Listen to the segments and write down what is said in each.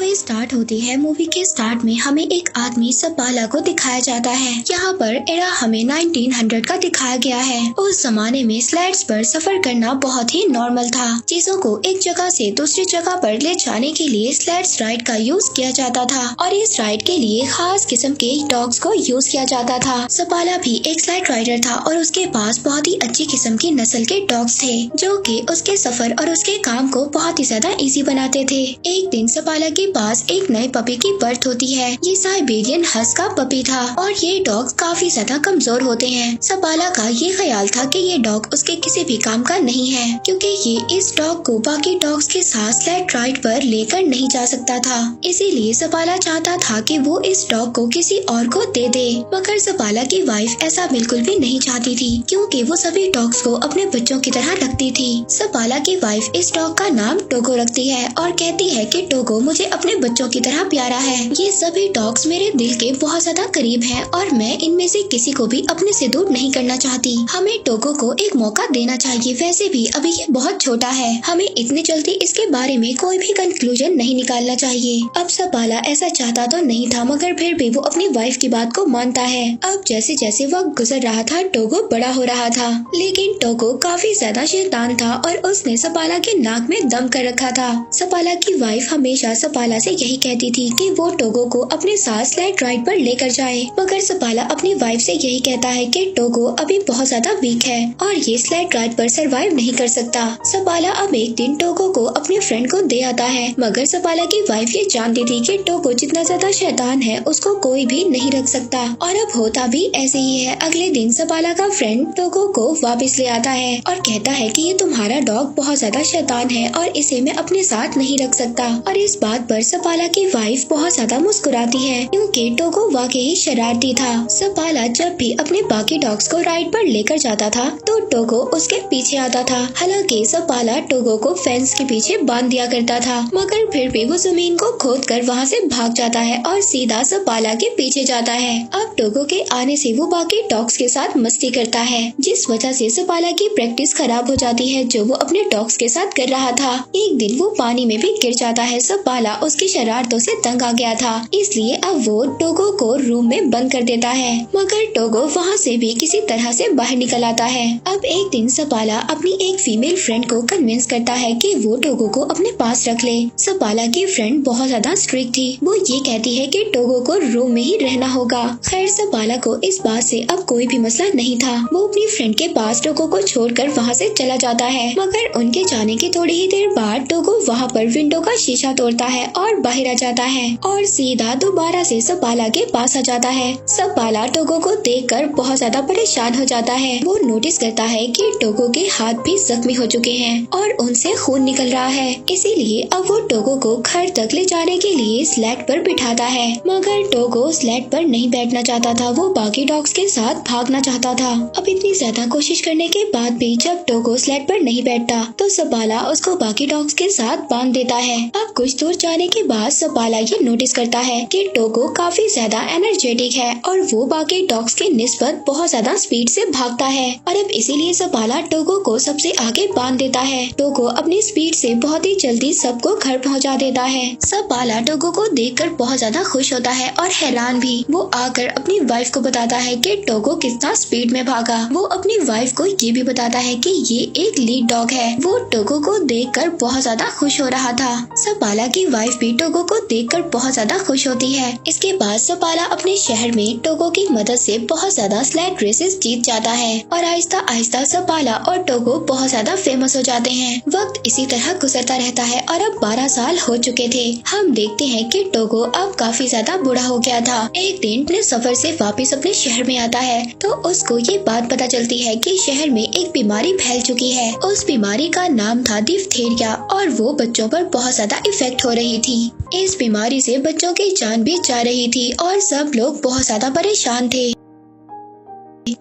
Movie start होती है। Movie के स्टार्ट में हमें एक आदमी सपाला को दिखाया जाता है। यहाँ पर एरा हमें 1900 का दिखाया गया है। उस जमाने में स्लेड्स पर सफर करना बहुत ही नॉर्मल था। चीजों को एक जगह से दूसरी जगह पर ले जाने के लिए स्लेड्स राइड का यूज किया जाता था और इस राइड के लिए खास किस्म के डॉग्स को यूज किया जाता था। सपाला भी एक स्लेड राइडर था और उसके पास बहुत ही अच्छी किस्म की नस्ल के डॉग्स थे जो कि उसके सफर और उसके काम को बहुत ही ज्यादा इजी बनाते थे। एक दिन सपाला के पास एक नए पपी की बर्थ होती है। ये साइबेरियन हस्क का पपी था और ये डॉग काफी ज्यादा कमजोर होते हैं। सपाला का ये ख्याल था कि ये डॉग उसके किसी भी काम का नहीं है क्योंकि ये इस डॉग को बाकी डॉग्स के साथ स्लेड राइड पर लेकर नहीं जा सकता था। इसीलिए सपाला चाहता था कि वो इस डॉग को किसी और को दे दे, मगर सपाला की वाइफ ऐसा बिल्कुल भी नहीं चाहती थी क्योंकि वो सभी डॉग्स को अपने बच्चों की तरह रखती थी। सपाला की वाइफ इस डॉग का नाम टोगो रखती है और कहती है कि टोगो मुझे अपने बच्चों की तरह प्यारा है। ये सभी डॉग्स मेरे दिल के बहुत ज्यादा करीब हैं और मैं इनमें से किसी को भी अपने से दूर नहीं करना चाहती। हमें टोगो को एक मौका देना चाहिए। वैसे भी अभी ये बहुत छोटा है, हमें इतनी जल्दी इसके बारे में कोई भी कंक्लूजन नहीं निकालना चाहिए। अब सपाला ऐसा चाहता तो नहीं था मगर फिर भी वो अपनी वाइफ की बात को मानता है। अब जैसे जैसे वक्त गुजर रहा था टोगो बड़ा हो रहा था, लेकिन टोगो काफी ज्यादा शैतान था और उसने सपाला के नाक में दम कर रखा था। सपाला की वाइफ हमेशा सपाला से यही कहती थी कि वो टोगो को अपने साथ स्लेड राइड पर लेकर जाए, मगर सपाला अपनी वाइफ से यही कहता है कि टोगो अभी बहुत ज्यादा वीक है और ये स्लेड राइड पर सरवाइव नहीं कर सकता। सपाला अब एक दिन टोगो को अपने फ्रेंड को दे आता है, मगर सपाला की वाइफ ये जानती थी कि टोगो जितना ज्यादा शैतान है उसको कोई भी नहीं रख सकता और अब होता भी ऐसे ही है। अगले दिन सपाला का फ्रेंड टोगो को वापस ले आता है और कहता है कि ये तुम्हारा डॉग बहुत ज्यादा शैतान है और इसे मैं अपने साथ नहीं रख सकता। और इस बात पर सपाला की वाइफ बहुत ज्यादा मुस्कुराती है क्योंकि टोगो वाकई शरारती था। सपाला जब भी अपने बाकी डॉग्स को राइड पर लेकर जाता था तो टोगो उसके पीछे आता था। हालांकि सपाला टोगो को फेंस के पीछे बांध दिया करता था, मगर फिर भी वो जमीन को खोदकर वहाँ से भाग जाता है और सीधा सपाला के पीछे जाता है। अब टोगो के आने से वो बाकी डॉग्स के साथ मस्ती करता है, जिस वजह से सपाला की प्रैक्टिस खराब हो जाती है जो वो अपने डॉग्स के साथ कर रहा था। एक दिन वो पानी में भी गिर जाता है। सपाला उसकी शरारतों से तंग आ गया था, इसलिए अब वो टोगो को रूम में बंद कर देता है, मगर टोगो वहाँ से भी किसी तरह से बाहर निकल आता है। अब एक दिन सपाला अपनी एक फीमेल फ्रेंड को कन्विंस करता है कि वो टोगो को अपने पास रख ले। सपाला की फ्रेंड बहुत ज्यादा स्ट्रिक्ट थी, वो ये कहती है कि टोगो को रूम में ही रहना होगा। खैर सपाला को इस बात से अब कोई भी मसला नहीं था। वो अपनी फ्रेंड के पास टोगो को छोड़कर वहाँ से चला जाता है, मगर उनके जाने के थोड़ी ही देर बाद टोगो वहाँ पर विंडो का शीशा तोड़ता है और बाहर आ जाता है और सीधा दोबारा से सपाला के पास आ जाता है। सपाला टोगो को देखकर बहुत ज्यादा परेशान हो जाता है। वो नोटिस करता है कि टोगो के हाथ भी जख्मी हो चुके हैं और उनसे खून निकल रहा है, इसीलिए अब वो टोगो को घर तक ले जाने के लिए स्लेड पर बिठाता है, मगर टोगो स्लेड पर नहीं बैठना चाहता था। वो बाकी डॉग्स के साथ भागना चाहता था। अब इतनी ज्यादा कोशिश करने के बाद भी जब टोगो स्लेड पर नहीं बैठता तो सपाला उसको बाकी डॉग्स के साथ बांध देता है। अब कुछ दूर जाने के बाद सपाला ये नोटिस करता है कि टोगो काफी ज्यादा एनर्जेटिक है और वो बाकी डॉग्स के निस्बत बहुत ज्यादा स्पीड से भागता है और अब इसीलिए सपाला टोगो को सबसे आगे बांध देता है। टोगो अपनी स्पीड से बहुत ही जल्दी सबको घर पहुंचा देता है। सपाला टोगो को देखकर बहुत ज्यादा खुश होता है और हैरान भी। वो आकर अपनी वाइफ को बताता है कि टोगो कितना स्पीड में भागा। वो अपनी वाइफ को ये भी बताता है कि ये एक लीड डॉग है। वो टोगो को देखकर बहुत ज्यादा खुश हो रहा था। सपाला की वाइफ भी टोगो को देखकर बहुत ज्यादा खुश होती है। इसके बाद सपाला अपने शहर में टोगो की मदद से बहुत ज्यादा स्लेड रेसेस जीत जाता है और आहिस्ता आहिस्ता सपाला और टोगो बहुत ज्यादा फेमस हो जाते हैं। वक्त इसी तरह गुजरता रहता है और अब 12 साल हो चुके थे। हम देखते हैं कि टोगो अब काफी ज्यादा बूढ़ा हो गया था। एक दिन अपने सफर से वापस अपने शहर में आता है तो उसको ये बात पता चलती है कि शहर में एक बीमारी फैल चुकी है। उस बीमारी का नाम था डिप्थीरिया और वो बच्चों पर बहुत ज्यादा इफेक्ट हो रही थी। इस बीमारी से बच्चों की जान भी जा रही थी और सब लोग बहुत ज्यादा परेशान थे।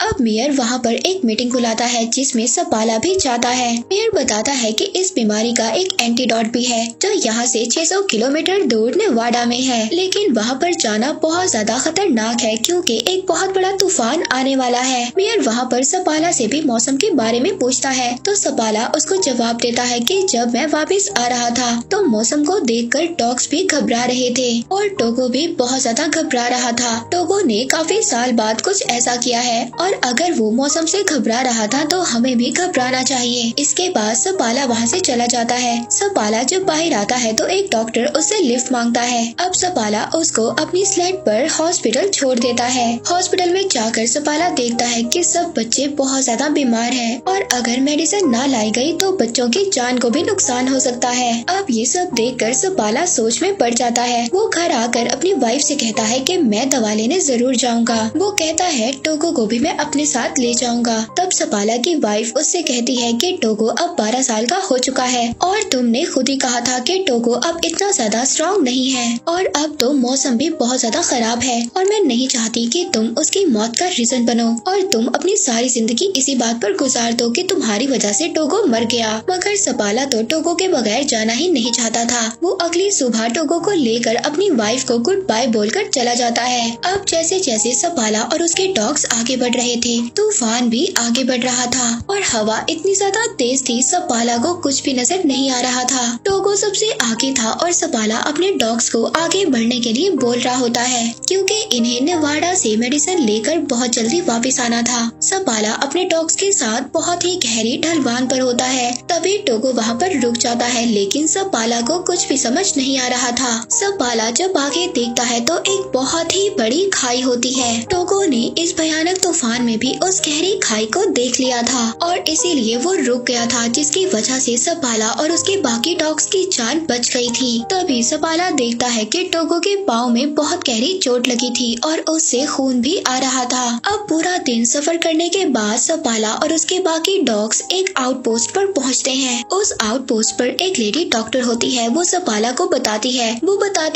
अब मेयर वहाँ पर एक मीटिंग बुलाता है जिसमें सपाला भी जाता है। मेयर बताता है कि इस बीमारी का एक एंटीडोट भी है जो यहाँ से 600 किलोमीटर दूर नेवाडा में है, लेकिन वहाँ पर जाना बहुत ज्यादा खतरनाक है क्योंकि एक बहुत बड़ा तूफान आने वाला है। मेयर वहाँ पर सपाला से भी मौसम के बारे में पूछता है तो सपाला उसको जवाब देता है कि जब मैं वापस आ रहा था तो मौसम को देखकर डॉग्स भी घबरा रहे थे और टोगो भी बहुत ज्यादा घबरा रहा था। टोगो ने काफी साल बाद कुछ ऐसा किया है और अगर वो मौसम से घबरा रहा था तो हमें भी घबराना चाहिए। इसके बाद सपाला वहाँ से चला जाता है। सपाला जब बाहर आता है तो एक डॉक्टर उससे लिफ्ट मांगता है। अब सपाला उसको अपनी स्लेड पर हॉस्पिटल छोड़ देता है। हॉस्पिटल में जाकर सपाला देखता है कि सब बच्चे बहुत ज्यादा बीमार हैं और अगर मेडिसिन ना लाई गई तो बच्चों की जान को भी नुकसान हो सकता है। अब ये सब देखकर सपाला सोच में पड़ जाता है। वो घर आकर अपनी वाइफ से कहता है कि मैं दवा लेने जरूर जाऊंगा। वो कहता है टोगो को भी मैं अपने साथ ले जाऊंगा। तब सपाला की वाइफ उससे कहती है कि टोगो अब 12 साल का हो चुका है और तुमने खुद ही कहा था कि टोगो अब इतना ज्यादा स्ट्रॉन्ग नहीं है और अब तो मौसम भी बहुत ज्यादा खराब है और मैं नहीं चाहती कि तुम उसकी मौत का रीजन बनो और तुम अपनी सारी जिंदगी इसी बात पर गुजार दो कि तुम्हारी वजह से टोगो मर गया। मगर सपाला तो टोगो के बगैर जाना ही नहीं चाहता था। वो अगली सुबह टोगो को लेकर अपनी वाइफ को गुड बाय बोलकर चला जाता है। अब जैसे जैसे सपाला और उसके डॉग्स आगे बढ़ रहे थे तूफान भी आगे बढ़ रहा था और हवा इतनी ज्यादा तेज थी सपाला को कुछ भी नजर नहीं आ रहा था। टोगो सबसे आगे था और सपाला अपने डॉग्स को आगे बढ़ने के लिए बोल रहा होता है क्योंकि इन्हें नेवाडा से मेडिसिन लेकर बहुत जल्दी वापस आना था। सपाला अपने डॉग्स के साथ बहुत ही गहरी ढलवान पर होता है। तभी टोगो वहाँ पर रुक जाता है लेकिन सपाला को कुछ भी समझ नहीं आ रहा था। सपाला जब आगे देखता है तो एक बहुत ही बड़ी खाई होती है। टोगो ने इस भयानक तूफान में भी उस गहरी खाई को देख लिया था और इसीलिए वो रुक गया था जिसकी वजह से सपाला और उसके बाकी डॉग्स की जान बच गई थी। तभी सपाला देखता है कि टोगो के पाँव में बहुत गहरी चोट लगी थी और उससे खून भी आ रहा था। अब पूरा दिन सफर करने के बाद सपाला और उसके बाकी डॉग्स एक आउटपोस्ट पर पहुंचते हैं। उस आउटपोस्ट पर एक लेडी डॉक्टर होती है। वो सपाला को बताती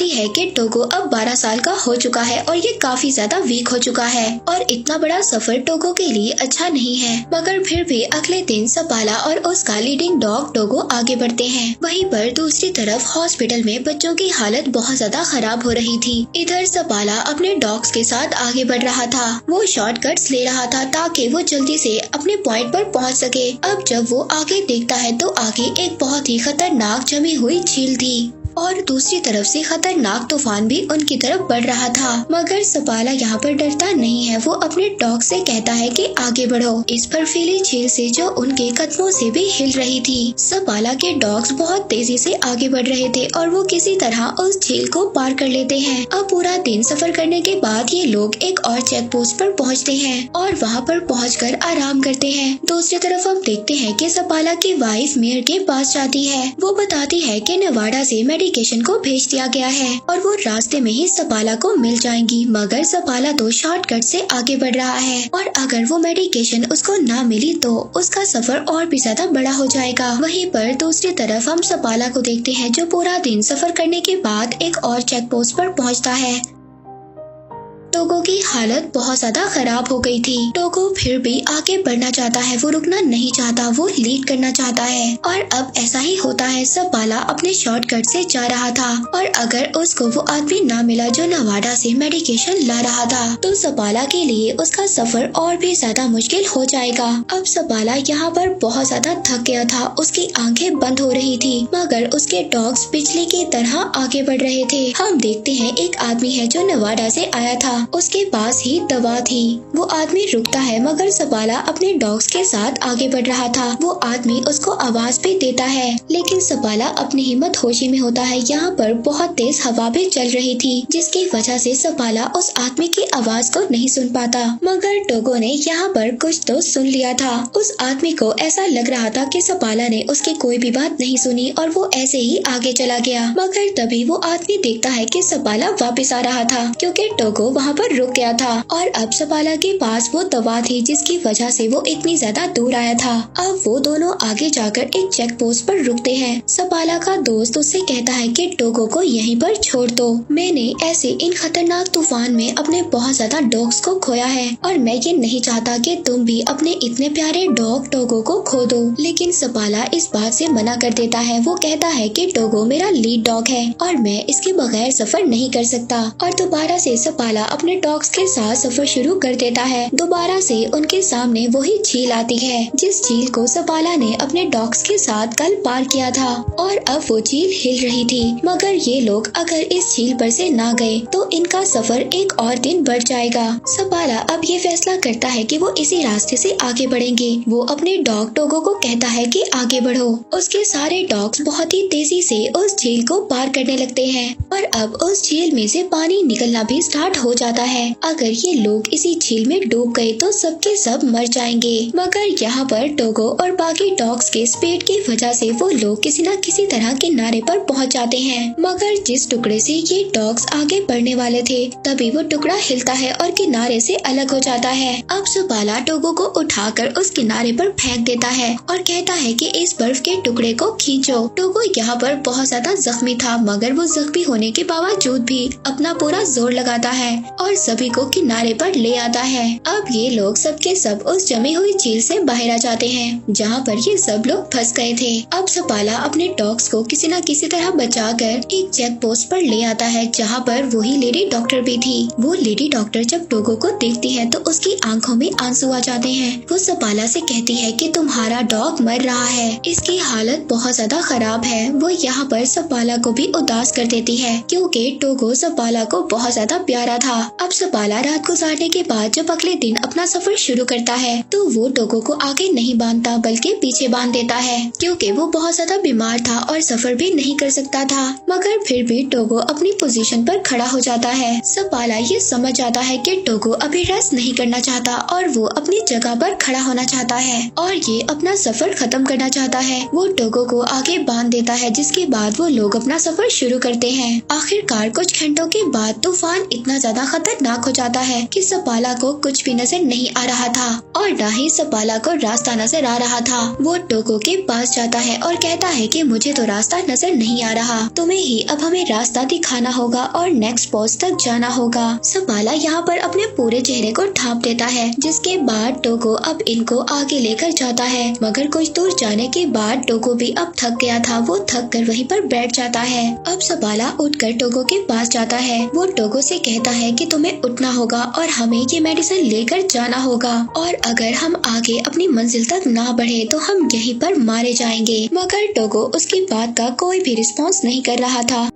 है कि टोगो अब 12 साल का हो चुका है और ये काफी ज्यादा वीक हो चुका है और इतना बड़ा सफर टोगो के लिए अच्छा नहीं है। मगर फिर भी अगले दिन सपाला और उसका लीडिंग डॉग टोगो आगे बढ़ते हैं। वहीं पर दूसरी तरफ हॉस्पिटल में बच्चों की हालत बहुत ज्यादा खराब हो रही थी। इधर सपाला अपने डॉग्स के साथ आगे बढ़ रहा था। वो शॉर्टकट्स ले रहा था ताकि वो जल्दी से अपने पॉइंट पर पहुंच सके। अब जब वो आगे देखता है तो आगे एक बहुत ही खतरनाक जमी हुई झील थी और दूसरी तरफ से खतरनाक तूफान भी उनकी तरफ बढ़ रहा था। मगर सपाला यहाँ पर डरता नहीं है। वो अपने डॉग से कहता है कि आगे बढ़ो इस बर्फीली झील से जो उनके कदमों से भी हिल रही थी। सपाला के डॉग्स बहुत तेजी से आगे बढ़ रहे थे और वो किसी तरह उस झील को पार कर लेते हैं। अब पूरा दिन सफर करने के बाद ये लोग एक और चेक पोस्ट पर पहुँचते हैं और वहाँ पर पहुँचकर आराम करते हैं। दूसरी तरफ अब देखते हैं कि सपाला की वाइफ मेयर के पास जाती है। वो बताती है कि नेवाडा से मेडिकेशन को भेज दिया गया है और वो रास्ते में ही सपाला को मिल जाएंगी। मगर सपाला तो शॉर्टकट से आगे बढ़ रहा है और अगर वो मेडिकेशन उसको ना मिली तो उसका सफर और भी ज्यादा बड़ा हो जाएगा। वहीं पर दूसरी तरफ हम सपाला को देखते हैं जो पूरा दिन सफर करने के बाद एक और चेक पोस्ट पर पहुंचता है। टोगो की हालत बहुत ज्यादा खराब हो गई थी। टोगो फिर भी आगे बढ़ना चाहता है। वो रुकना नहीं चाहता। वो लीड करना चाहता है और अब ऐसा ही होता है। सपाला अपने शॉर्टकट से जा रहा था और अगर उसको वो आदमी ना मिला जो नेवाडा से मेडिकेशन ला रहा था तो सपाला के लिए उसका सफर और भी ज्यादा मुश्किल हो जाएगा। अब सपाला यहाँ पर बहुत ज्यादा थक गया था। उसकी आंखें बंद हो रही थी मगर उसके डॉग्स बिजली की तरह आगे बढ़ रहे थे। हम देखते हैं एक आदमी है जो नेवाडा से आया था। उसके पास ही दवा थी। वो आदमी रुकता है मगर सपाला अपने डॉग्स के साथ आगे बढ़ रहा था। वो आदमी उसको आवाज भी देता है लेकिन सपाला अपनी हिम्मत होशी में होता है। यहाँ पर बहुत तेज हवा भी चल रही थी जिसकी वजह से सपाला उस आदमी की आवाज को नहीं सुन पाता। मगर टोगो ने यहाँ पर कुछ तो सुन लिया था। उस आदमी को ऐसा लग रहा था कि सपाला ने उसकी कोई भी बात नहीं सुनी और वो ऐसे ही आगे चला गया। मगर तभी वो आदमी देखता है कि सपाला वापस आ रहा था क्योंकि टोगो वहाँ वहाँ पर रुक गया था और अब सपाला के पास वो दवा थी जिसकी वजह से वो इतनी ज्यादा दूर आया था। अब वो दोनों आगे जाकर एक चेक पोस्ट पर रुकते हैं। सपाला का दोस्त उससे कहता है कि टोगो को यहीं पर छोड़ दो। मैंने ऐसे इन खतरनाक तूफान में अपने बहुत ज्यादा डॉग्स को खोया है और मैं ये नहीं चाहता कि तुम भी अपने इतने प्यारे डॉग टोगो को खो दो। लेकिन सपाला इस बात से मना कर देता है। वो कहता है कि टोगो मेरा लीड डॉग है और मैं इसके बगैर सफर नहीं कर सकता। और दोबारा से सपाला अपने डॉग्स के साथ सफर शुरू कर देता है। दोबारा से उनके सामने वही झील आती है जिस झील को सपाला ने अपने डॉग्स के साथ कल पार किया था और अब वो झील हिल रही थी। मगर ये लोग अगर इस झील पर से ना गए तो इनका सफर एक और दिन बढ़ जाएगा। सपाला अब ये फैसला करता है कि वो इसी रास्ते से आगे बढ़ेंगे। वो अपने डॉग टोगो को कहता है कि आगे बढ़ो। उसके सारे डॉग्स बहुत ही तेजी से उस झील को पार करने लगते हैं और अब उस झील में से पानी निकलना भी स्टार्ट हो जाता है। अगर ये लोग इसी झील में डूब गए तो सबके सब मर जाएंगे। मगर यहाँ पर टोगो और बाकी डॉग्स के स्पीड की वजह से वो लोग किसी न किसी तरह किनारे पर पहुँच जाते हैं। मगर जिस टुकड़े से ये डॉग्स आगे बढ़ने वाले थे तभी वो टुकड़ा हिलता है और किनारे से अलग हो जाता है। अब सपाला टोगो को उठाकर उस किनारे पर फेंक देता है और कहता है कि इस बर्फ के टुकड़े को खींचो। टोगो यहाँ पर बहुत ज्यादा जख्मी था मगर वो जख्मी होने के बावजूद भी अपना पूरा जोर लगाता है और सभी को किनारे पर ले आता है। अब ये लोग सबके सब उस जमी हुई झील से बाहर आ जाते हैं जहाँ पर ये सब लोग फंस गए थे। अब सपाला अपने डॉग्स को किसी न किसी तरह बचाकर एक चेक पोस्ट पर ले आता है जहाँ पर वही लेडी डॉक्टर भी थी। वो लेडी डॉक्टर जब टोगो को देखती है तो उसकी आंखों में आंसू आ जाते हैं। वो सपाला से कहती है कि तुम्हारा डॉग मर रहा है, इसकी हालत बहुत ज्यादा खराब है। वो यहाँ पर सपाला को भी उदास कर देती है क्योंकि टोगो सपाला को बहुत ज्यादा प्यारा था। अब सपाला रात गुजारने के बाद जब अगले दिन अपना सफर शुरू करता है तो वो टोगो को आगे नहीं बांधता बल्कि पीछे बांध देता है क्योंकि वो बहुत ज्यादा बीमार था और सफर भी नहीं कर सकता था। मगर फिर भी टोगो अपनी पोजीशन पर खड़ा हो जाता है। सपाला ये समझ जाता है कि टोगो अभी रेस्ट नहीं करना चाहता और वो अपनी जगह पर खड़ा होना चाहता है और ये अपना सफर खत्म करना चाहता है। वो टोगो को आगे बांध देता है जिसके बाद वो लोग अपना सफर शुरू करते हैं। आखिरकार कुछ घंटों के बाद तूफान इतना ज्यादा खतरनाक हो जाता है कि सपाला को कुछ भी नजर नहीं आ रहा था और न ही सपाला को रास्ता नजर आ रहा था। वो टोगो के पास जाता है और कहता है कि मुझे तो रास्ता नजर नहीं आ रहा, तुम्हें ही अब हमें रास्ता दिखाना होगा और नेक्स्ट पोस्ट तक जाना होगा। सपाला यहाँ पर अपने पूरे चेहरे को ढांप देता है जिसके बाद टोगो अब इनको आगे लेकर जाता है। मगर कुछ दूर जाने के बाद टोगो भी अब थक गया था। वो थक कर वहीं पर बैठ जाता है। अब सपाला उठकर टोगो के पास जाता है। वो टोगो से कहता है कि तुम्हें उठना होगा और हमें ये मेडिसिन लेकर जाना होगा और अगर हम आगे अपनी मंजिल तक ना बढ़े तो हम यहीं पर मारे जाएंगे। मगर टोगो उसकी बात का कोई भी रिस्पॉन्स नहीं कर रहा था।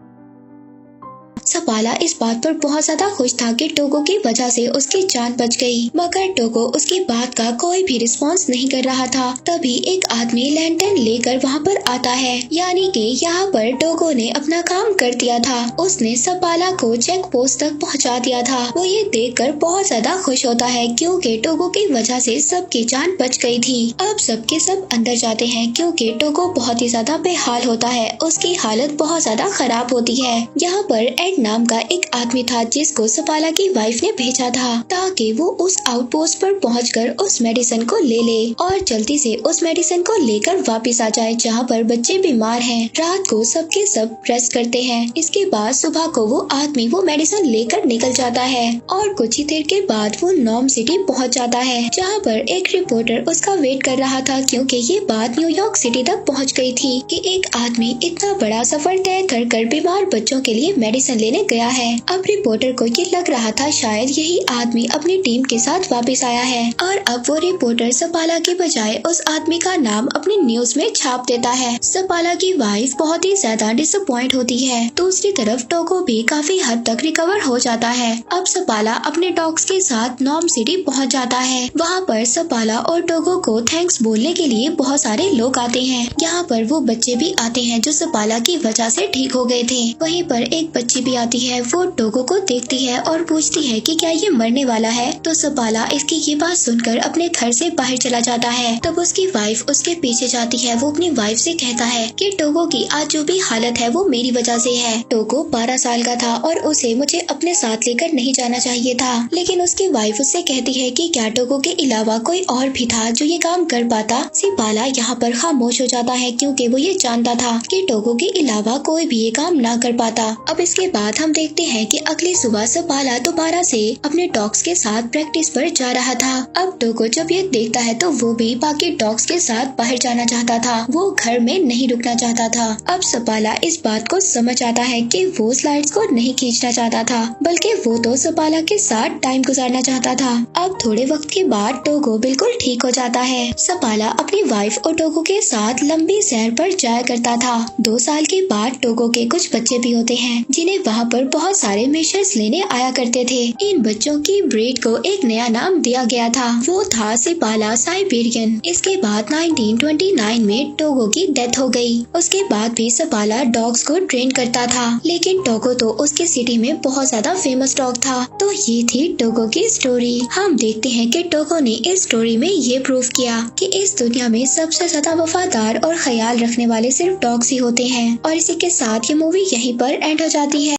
सपाला इस बात पर बहुत ज्यादा खुश था कि टोगो की वजह से उसकी जान बच गई। मगर टोगो उसकी बात का कोई भी रिस्पॉन्स नहीं कर रहा था। तभी एक आदमी लैंटर्न लेकर वहाँ पर आता है, यानी कि यहाँ पर टोगो ने अपना काम कर दिया था। उसने सपाला को चेक पोस्ट तक पहुँचा दिया था। वो ये देखकर बहुत ज्यादा खुश होता है क्योंकि टोगो की वजह से सबकी जान बच गई थी। अब सबके सब अंदर जाते हैं क्योंकि टोगो बहुत ही ज्यादा बेहाल होता है। उसकी हालत बहुत ज्यादा खराब होती है। यहाँ पर नाम का एक आदमी था जिसको सपाला की वाइफ ने भेजा था ताकि वो उस आउटपोस्ट पर पहुंचकर उस मेडिसिन को ले ले और जल्दी से उस मेडिसिन को लेकर वापस आ जाए जहां पर बच्चे बीमार हैं। रात को सबके सब रेस्ट करते हैं। इसके बाद सुबह को वो आदमी वो मेडिसिन लेकर निकल जाता है और कुछ ही देर के बाद वो नॉर्म सिटी पहुंच जाता है जहां पर एक रिपोर्टर उसका वेट कर रहा था क्योंकि ये बात न्यूयॉर्क सिटी तक पहुंच गई थी कि एक आदमी इतना बड़ा सफर तय कर बीमार बच्चों के लिए मेडिसिन लेने गया है। अब रिपोर्टर को ये लग रहा था शायद यही आदमी अपनी टीम के साथ वापस आया है और अब वो रिपोर्टर सपाला के बजाय उस आदमी का नाम अपनी न्यूज में छाप देता है। सपाला की वाइफ बहुत ही ज्यादा डिसअपॉइंट होती है। दूसरी तरफ टोगो भी काफी हद तक रिकवर हो जाता है। अब सपाला अपने डॉग्स के साथ नॉर्म सिटी पहुंच जाता है। वहाँ पर सपाला और टोगो को थैंक्स बोलने के लिए बहुत सारे लोग आते हैं। यहाँ पर वो बच्चे भी आते हैं जो सपाला की वजह से ठीक हो गए थे। वहीं पर एक बच्ची भी आती आती है वो टोगो को देखती है और पूछती है कि क्या ये मरने वाला है। तो सपाला इसकी ये बात सुनकर अपने घर से बाहर चला जाता है। तब उसकी वाइफ उसके पीछे जाती है। वो अपनी वाइफ से कहता है कि टोगो की आज जो भी हालत है वो मेरी वजह से है। टोगो 12 साल का था और उसे मुझे अपने साथ लेकर नहीं जाना चाहिए था। लेकिन उसकी वाइफ उससे कहती है कि क्या टोगो के अलावा कोई और भी था जो ये काम कर पाता। सपाला यहाँ पर खामोश हो जाता है क्योंकि वो ये जानता था कि टोगो के अलावा कोई भी ये काम ना कर पाता। अब इसके बाद हम देखते हैं कि अगली सुबह सपाला दोबारा से अपने डॉग्स के साथ प्रैक्टिस पर जा रहा था। अब टोगो जब ये देखता है तो वो भी बाकी डॉग्स के साथ बाहर जाना चाहता था। वो घर में नहीं रुकना चाहता था। अब सपाला इस बात को समझ आता है कि वो स्लाइड्स को नहीं खींचना चाहता था बल्कि वो तो सपाला के साथ टाइम गुजारना चाहता था। अब थोड़े वक्त के बाद टोगो बिल्कुल ठीक हो जाता है। सपाला अपनी वाइफ और टोगो के साथ लंबी सैर पर जाया करता था। 2 साल के बाद टोगो के कुछ बच्चे भी होते हैं जिन्हें वहाँ पर बहुत सारे मिशंस लेने आया करते थे। इन बच्चों की ब्रीड को एक नया नाम दिया गया था। वो था सपाला साइबेरियन। इसके बाद 1929 में टोगो की डेथ हो गई। उसके बाद भी सपाला डॉग्स को ट्रेन करता था लेकिन टोगो तो उसकी सिटी में बहुत ज्यादा फेमस डॉग था। तो ये थी टोगो की स्टोरी। हम देखते हैं कि टोगो ने इस स्टोरी में ये प्रूव किया कि इस दुनिया में सबसे ज्यादा वफादार और ख्याल रखने वाले सिर्फ डॉग्स ही होते हैं। और इसी के साथ ये मूवी यहीं पर एंड हो जाती है।